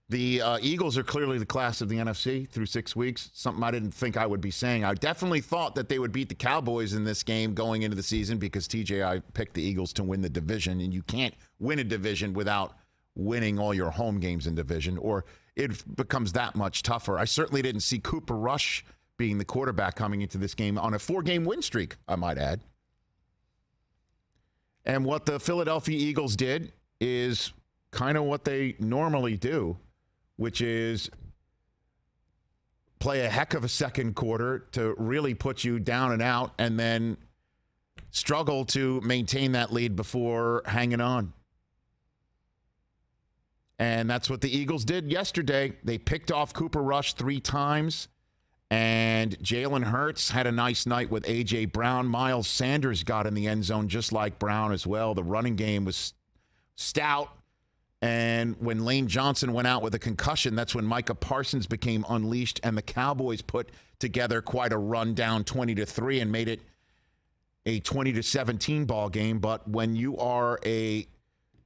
The Eagles are clearly the class of the NFC through 6 weeks, something I didn't think I would be saying. I definitely thought that they would beat the Cowboys in this game going into the season because, TJ, I picked the Eagles to win the division, and you can't win a division without winning all your home games in division, or it becomes that much tougher. I certainly didn't see Cooper Rush being the quarterback coming into this game on a 4-game win streak, I might add. And what the Philadelphia Eagles did is kind of what they normally do, which is play a heck of a second quarter to really put you down and out and then struggle to maintain that lead before hanging on. And that's what the Eagles did yesterday. They picked off Cooper Rush 3 times, and Jalen Hurts had a nice night with A.J. Brown. Miles Sanders got in the end zone just like Brown as well. The running game was stout. And when Lane Johnson went out with a concussion, that's when Micah Parsons became unleashed, and the Cowboys put together quite a run down 20-3 and made it a 20-17 ball game. But when you are a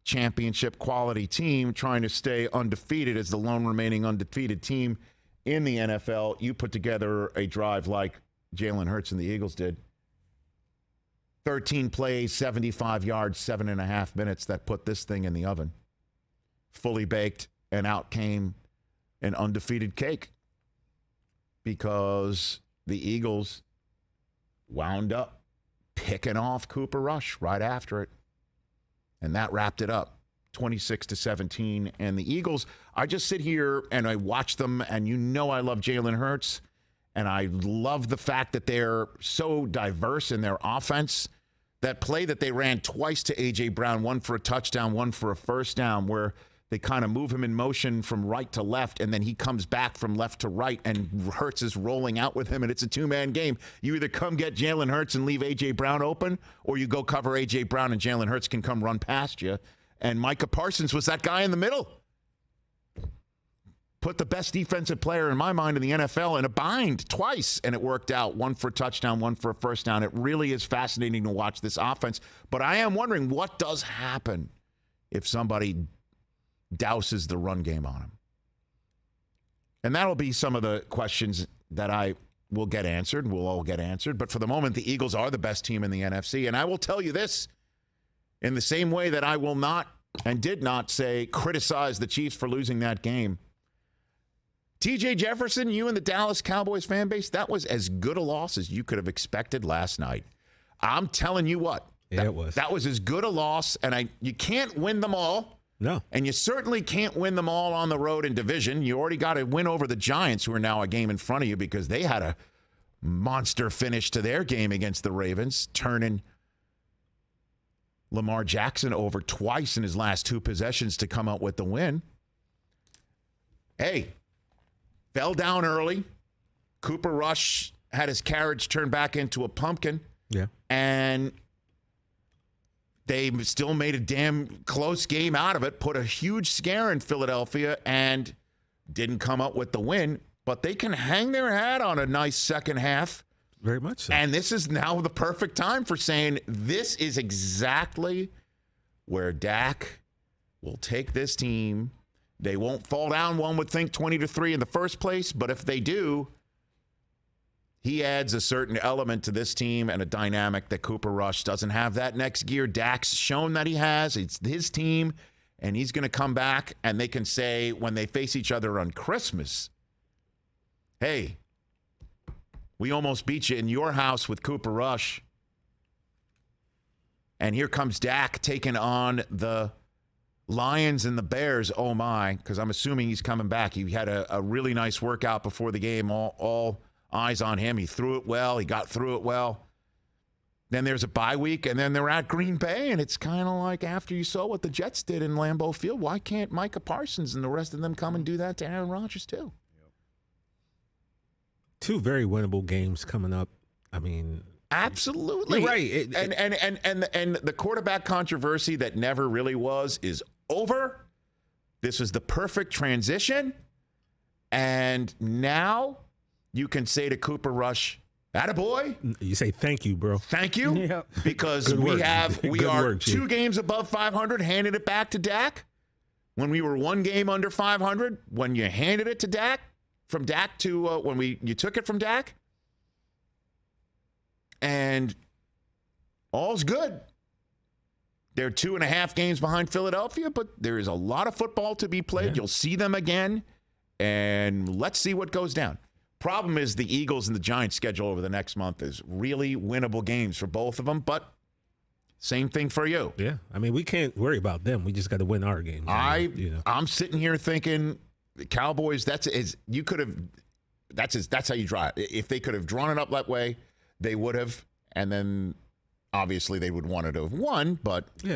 championship quality team trying to stay undefeated as the lone remaining undefeated team in the NFL, you put together a drive like Jalen Hurts and the Eagles did. 13 plays, 75 yards, 7.5 minutes that put this thing in the oven. Fully baked, and out came an undefeated cake because the Eagles wound up picking off Cooper Rush right after it. And that wrapped it up, 26-17. And the Eagles, I just sit here and I watch them, and you know I love Jalen Hurts, and I love the fact that they're so diverse in their offense. That play that they ran twice to A.J. Brown, one for a touchdown, one for a first down, where they kind of move him in motion from right to left, and then he comes back from left to right, and Hurts is rolling out with him, and it's a 2-man game. You either come get Jalen Hurts and leave A.J. Brown open, or you go cover A.J. Brown and Jalen Hurts can come run past you. And Micah Parsons was that guy in the middle. Put the best defensive player in my mind in the NFL in a bind twice, and it worked out. One for a touchdown, one for a first down. It really is fascinating to watch this offense. But I am wondering what does happen if somebody douses the run game on him. And that'll be some of the questions that I will get answered, and we'll all get answered. But for the moment, the Eagles are the best team in the NFC. And I will tell you this, in the same way that I will not and did not criticize the Chiefs for losing that game. TJ Jefferson, you and the Dallas Cowboys fan base, that was as good a loss as you could have expected last night. I'm telling you what. Yeah, it was. That was as good a loss, and you can't win them all. No. And you certainly can't win them all on the road in division. You already got to win over the Giants, who are now a game in front of you because they had a monster finish to their game against the Ravens, turning Lamar Jackson over twice in his last 2 possessions to come out with the win. Hey, fell down early. Cooper Rush had his carriage turned back into a pumpkin. Yeah. And they still made a damn close game out of it, put a huge scare in Philadelphia, and didn't come up with the win. But they can hang their hat on a nice second half. Very much so. And this is now the perfect time for saying this is exactly where Dak will take this team. They won't fall down, one would think, 20-3 in the first place. But if they do, he adds a certain element to this team and a dynamic that Cooper Rush doesn't have. That next gear, Dak's shown that he has. It's his team, and he's going to come back, and they can say when they face each other on Christmas, hey, we almost beat you in your house with Cooper Rush. And here comes Dak taking on the Lions and the Bears. Oh, my, because I'm assuming he's coming back. He had a really nice workout before the game, all eyes on him. He threw it well. He got through it well. Then there's a bye week, and then they're at Green Bay, and it's kind of like after you saw what the Jets did in Lambeau Field, why can't Micah Parsons and the rest of them come and do that to Aaron Rodgers too? 2 very winnable games coming up. I mean, absolutely. You're right. And the quarterback controversy that never really was is over. This was the perfect transition. And now you can say to Cooper Rush, attaboy. You say thank you, bro. Thank you. Yeah. Because we are Good work, 2 games above 500, handing it back to Dak. when we were one game under 500, when you handed it to Dak, from Dak to when you took it from Dak, and all's good. They're 2.5 games behind Philadelphia, but there is a lot of football to be played. Yeah. You'll see them again, and let's see what goes down. Problem is the Eagles and the Giants schedule over the next month is really winnable games for both of them, but same thing for you. Yeah, I mean, we can't worry about them. We just got to win our games. I'm sitting here thinking the Cowboys, that's how you draw it. If they could have drawn it up that way, they would have, and then obviously they would want to have won, but yeah.